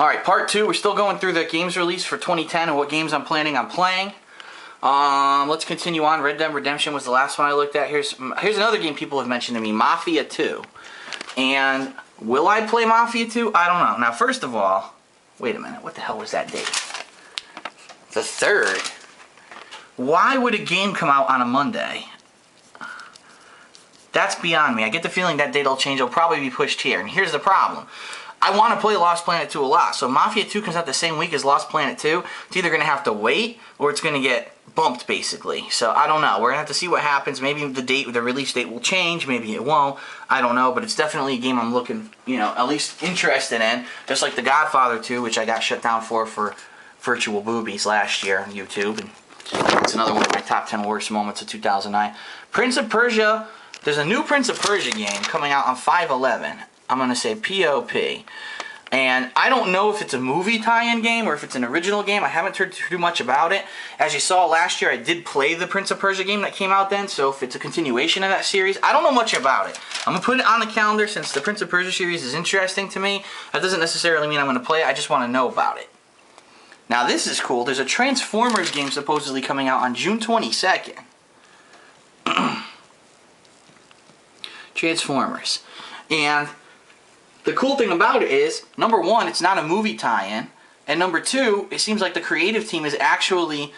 Alright, part 2. We're still going through the games released for 2010 and what games I'm planning on playing. Let's continue on. Red Dead Redemption was the last one I looked at. Here's another game people have mentioned to me, Mafia 2. And will I play Mafia 2? I don't know. Now, first of all, wait a minute. What the hell was that date? The 3rd. Why would a game come out on a Monday? That's beyond me. I get the feeling that date will change. It'll probably be pushed here. And here's the problem. I want to play Lost Planet 2 a lot. So Mafia 2 comes out the same week as Lost Planet 2. It's either going to have to wait or it's going to get bumped, basically. So I don't know. We're going to have to see what happens. Maybe the release date will change. Maybe it won't. I don't know. But it's definitely a game I'm looking, at least interested in. Just like The Godfather 2, which I got shut down for virtual boobies last year on YouTube. And it's another one of my top 10 worst moments of 2009. Prince of Persia. There's a new Prince of Persia game coming out on 5/11. I'm going to say POP. And I don't know if it's a movie tie-in game or if it's an original game. I haven't heard too much about it. As you saw last year, I did play the Prince of Persia game that came out then. So if it's a continuation of that series, I don't know much about it. I'm going to put it on the calendar since the Prince of Persia series is interesting to me. That doesn't necessarily mean I'm going to play it. I just want to know about it. Now this is cool. There's a Transformers game supposedly coming out on June 22nd. Transformers. And the cool thing about it is, number one, it's not a movie tie-in, and number two, it seems like the creative team is actually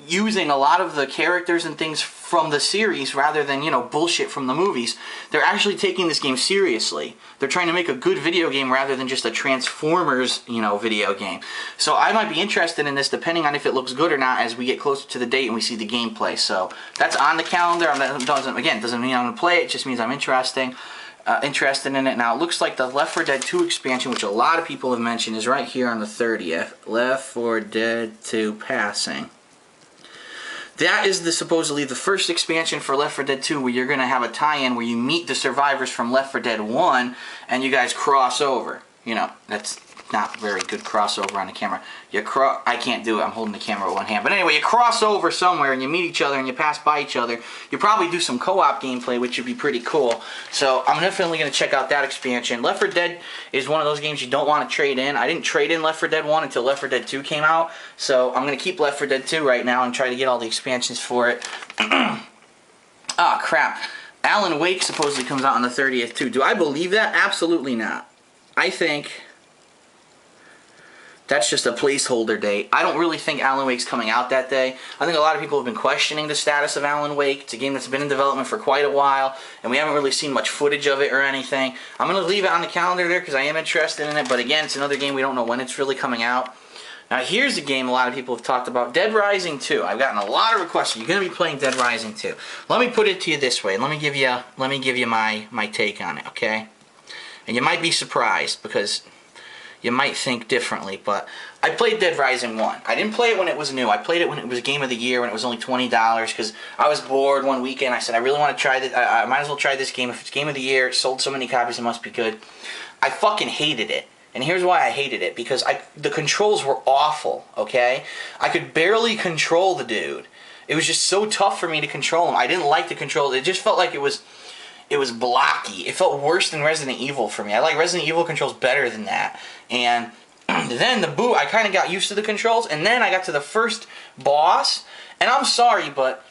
using a lot of the characters and things from the series rather than, bullshit from the movies. They're actually taking this game seriously. They're trying to make a good video game rather than just a Transformers, video game. So I might be interested in this depending on if it looks good or not as we get closer to the date and we see the gameplay. So that's on the calendar. Doesn't mean I'm going to play it. It just means I'm interested in it. Now, it looks like the Left 4 Dead 2 expansion, which a lot of people have mentioned, is right here on the 30th. Left 4 Dead 2 Passing. That is supposedly the first expansion for Left 4 Dead 2 where you're going to have a tie-in where you meet the survivors from Left 4 Dead 1 and you guys cross over. That's not very good crossover on the camera. I can't do it. I'm holding the camera with one hand. But anyway, you cross over somewhere and you meet each other and you pass by each other. You probably do some co-op gameplay, which would be pretty cool. So I'm definitely going to check out that expansion. Left 4 Dead is one of those games you don't want to trade in. I didn't trade in Left 4 Dead 1 until Left 4 Dead 2 came out. So I'm going to keep Left 4 Dead 2 right now and try to get all the expansions for it. Ah, crap. Alan Wake supposedly comes out on the 30th too. Do I believe that? Absolutely not. I think that's just a placeholder date. I don't really think Alan Wake's coming out that day. I think a lot of people have been questioning the status of Alan Wake. It's a game that's been in development for quite a while, and we haven't really seen much footage of it or anything. I'm going to leave it on the calendar there because I am interested in it, but again, it's another game we don't know when it's really coming out. Now here's a game a lot of people have talked about, Dead Rising 2. I've gotten a lot of requests. You're going to be playing Dead Rising 2. Let me put it to you this way. Let me give you my take on it, okay? And you might be surprised because you might think differently, but I played Dead Rising 1. I didn't play it when it was new. I played it when it was Game of the Year, when it was only $20, because I was bored one weekend. I said, I really want to try this. I might as well try this game. If it's Game of the Year, it sold so many copies, it must be good. I fucking hated it. And here's why I hated it. Because the controls were awful, okay? I could barely control the dude. It was just so tough for me to control him. I didn't like the controls. It just felt like it was blocky. It felt worse than Resident Evil for me. I like Resident Evil controls better than that. And then I kind of got used to the controls, and then I got to the first boss, and I'm sorry, but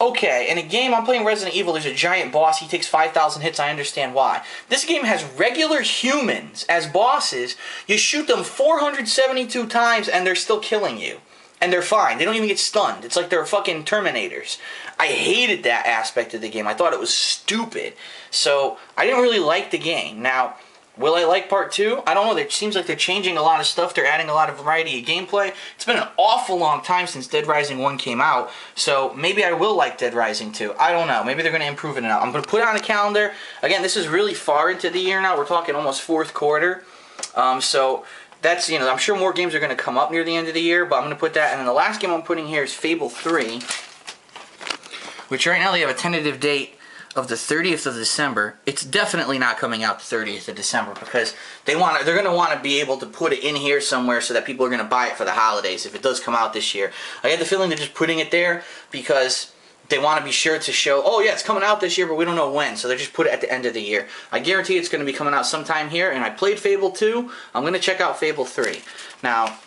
okay, in a game, I'm playing Resident Evil, there's a giant boss, he takes 5,000 hits, I understand why. This game has regular humans as bosses, you shoot them 472 times, and they're still killing you. And they're fine. They don't even get stunned. It's like they're fucking Terminators. I hated that aspect of the game. I thought it was stupid. So, I didn't really like the game. Now, will I like part 2? I don't know. It seems like they're changing a lot of stuff. They're adding a lot of variety of gameplay. It's been an awful long time since Dead Rising 1 came out. So, maybe I will like Dead Rising 2. I don't know. Maybe they're going to improve it now. I'm going to put it on the calendar. Again, this is really far into the year now. We're talking almost 4th quarter. So that's, I'm sure more games are going to come up near the end of the year, but I'm going to put that. And then the last game I'm putting here is Fable 3, which right now they have a tentative date of the 30th of December. It's definitely not coming out the 30th of December because they're going to want to be able to put it in here somewhere so that people are going to buy it for the holidays if it does come out this year. I had the feeling they're just putting it there because they want to be sure to show, oh yeah, it's coming out this year, but we don't know when, so they just put it at the end of the year. I guarantee it's going to be coming out sometime here, and I played Fable 2. I'm going to check out Fable 3. Now,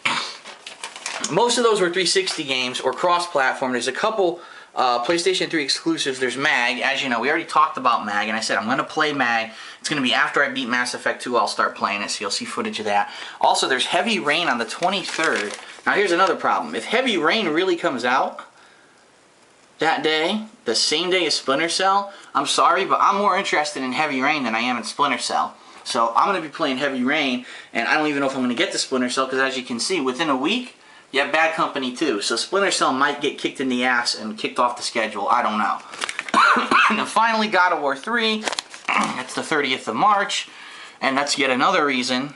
most of those were 360 games or cross-platform. There's a couple PlayStation 3 exclusives. There's MAG. As you know, we already talked about MAG, and I said I'm going to play MAG. It's going to be after I beat Mass Effect 2, I'll start playing it, so you'll see footage of that. Also, there's Heavy Rain on the 23rd. Now, here's another problem. If Heavy Rain really comes out that day, the same day as Splinter Cell, I'm sorry, but I'm more interested in Heavy Rain than I am in Splinter Cell. So I'm going to be playing Heavy Rain, and I don't even know if I'm going to get to Splinter Cell, because as you can see, within a week, you have Bad Company 2. So Splinter Cell might get kicked in the ass and kicked off the schedule. I don't know. And then finally, God of War 3. That's the 30th of March, and that's yet another reason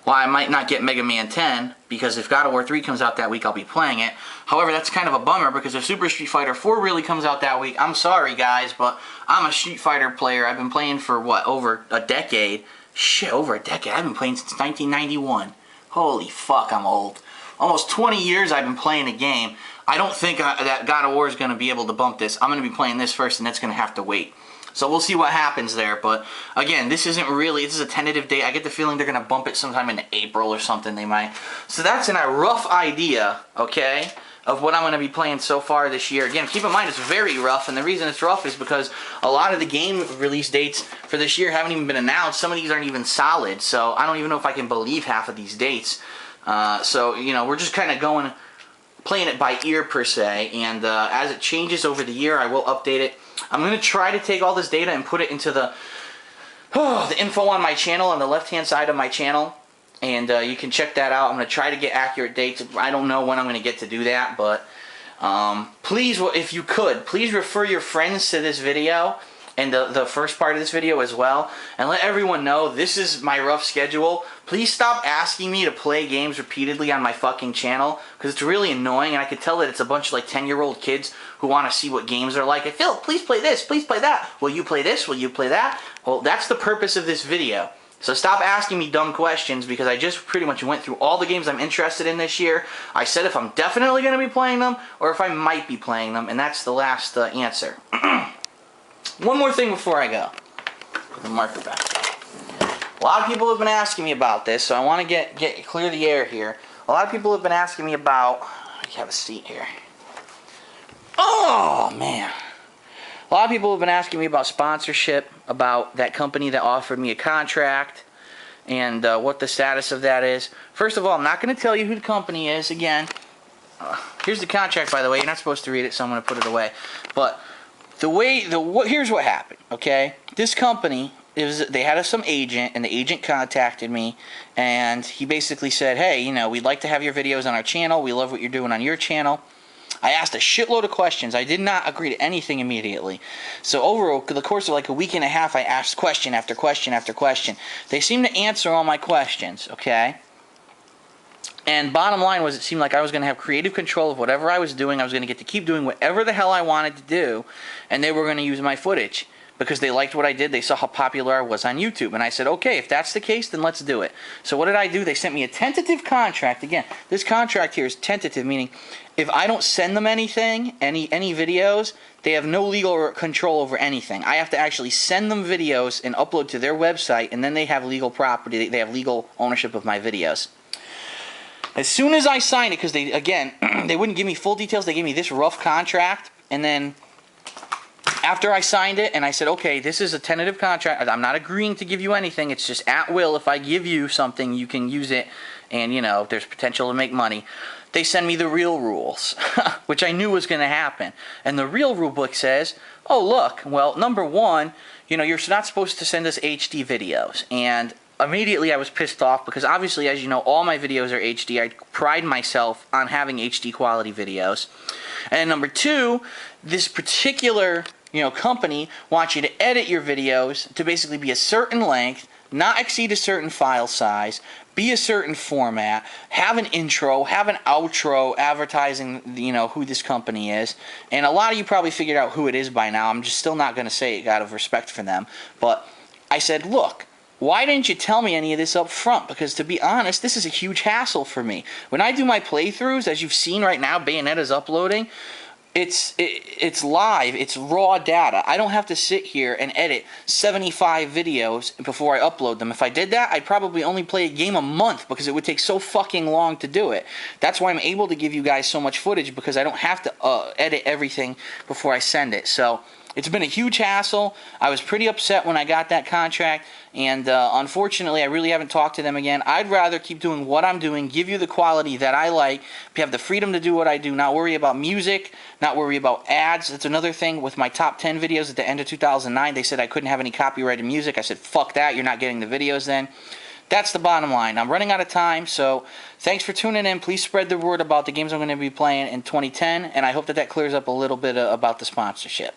why I might not get Mega Man 10, because if God of War 3 comes out that week, I'll be playing it. However, that's kind of a bummer, because if Super Street Fighter 4 really comes out that week, I'm sorry guys, but I'm a Street Fighter player. I've been playing for, what, over a decade? Shit, over a decade. I've been playing since 1991. Holy fuck, I'm old. Almost 20 years I've been playing a game. I don't think that God of War is going to be able to bump this. I'm going to be playing this first, and that's going to have to wait. So we'll see what happens there, but again, this is a tentative date. I get the feeling they're going to bump it sometime in April or something, they might. So that's a rough idea, okay, of what I'm going to be playing so far this year. Again, keep in mind it's very rough, and the reason it's rough is because a lot of the game release dates for this year haven't even been announced. Some of these aren't even solid, so I don't even know if I can believe half of these dates. So, you know, we're just kind of playing it by ear per se, and as it changes over the year, I will update it. I'm going to try to take all this data and put it into the info on my channel on the left-hand side of my channel, and you can check that out. I'm going to try to get accurate dates. I don't know when I'm going to get to do that, but please, if you could, please refer your friends to this video and the first part of this video as well, and let everyone know this is my rough schedule. Please stop asking me to play games repeatedly on my fucking channel, because it's really annoying, and I can tell that it's a bunch of like 10-year-old kids who want to see what games are like. Hey, Phil, please play this, please play that. Will you play this? Will you play that? Well, that's the purpose of this video. So stop asking me dumb questions, because I just pretty much went through all the games I'm interested in this year. I said if I'm definitely going to be playing them, or if I might be playing them, and that's the last answer. One more thing before I go. Put the marker back. A lot of people have been asking me about this, so I want to clear the air here. A lot of people have been asking me about... I have a seat here. Oh, man. A lot of people have been asking me about sponsorship, about that company that offered me a contract, and what the status of that is. First of all, I'm not going to tell you who the company is. Again, here's the contract, by the way. You're not supposed to read it, so I'm going to put it away. But here's what happened, okay? This company, they had some agent, and the agent contacted me, and he basically said, hey, you know, we'd like to have your videos on our channel. We love what you're doing on your channel. I asked a shitload of questions. I did not agree to anything immediately. So over the course of like a week and a half, I asked question after question after question. They seemed to answer all my questions, okay? And bottom line was, it seemed like I was going to have creative control of whatever I was doing. I was going to get to keep doing whatever the hell I wanted to do, and they were going to use my footage because they liked what I did. They saw how popular I was on YouTube. And I said, okay, if that's the case, then let's do it. So what did I do? They sent me a tentative contract. Again, this contract here is tentative, meaning if I don't send them anything, any videos, they have no legal control over anything. I have to actually send them videos and upload to their website, and then they have legal property. They have legal ownership of my videos. As soon as I signed it, because they, again, they wouldn't give me full details, they gave me this rough contract, and then after I signed it, and I said, okay, this is a tentative contract, I'm not agreeing to give you anything, it's just at will. If I give you something, you can use it, and, you know, there's potential to make money. They send me the real rules, which I knew was going to happen. And the real rule book says, oh, look, well, number one, you know, you're not supposed to send us HD videos. And immediately I was pissed off because obviously, as you know, all my videos are HD. I pride myself on having HD quality videos. And number two, this particular, you know, company wants you to edit your videos to basically be a certain length, not exceed a certain file size, be a certain format, have an intro, have an outro advertising, you know, who this company is. And a lot of you probably figured out who it is by now. I'm just still not going to say it out of respect for them. But I said, look, why didn't you tell me any of this up front? Because to be honest, this is a huge hassle for me. When I do my playthroughs, as you've seen right now, Bayonetta's uploading, it's live, it's raw data. I don't have to sit here and edit 75 videos before I upload them. If I did that, I'd probably only play a game a month because it would take so fucking long to do it. That's why I'm able to give you guys so much footage, because I don't have to edit everything before I send it. So it's been a huge hassle. I was pretty upset when I got that contract, and unfortunately, I really haven't talked to them again. I'd rather keep doing what I'm doing, give you the quality that I like, have the freedom to do what I do, not worry about music, not worry about ads. That's another thing with my top 10 videos at the end of 2009. They said I couldn't have any copyrighted music. I said, fuck that, you're not getting the videos then. That's the bottom line. I'm running out of time, so thanks for tuning in. Please spread the word about the games I'm going to be playing in 2010, and I hope that clears up a little bit about the sponsorship.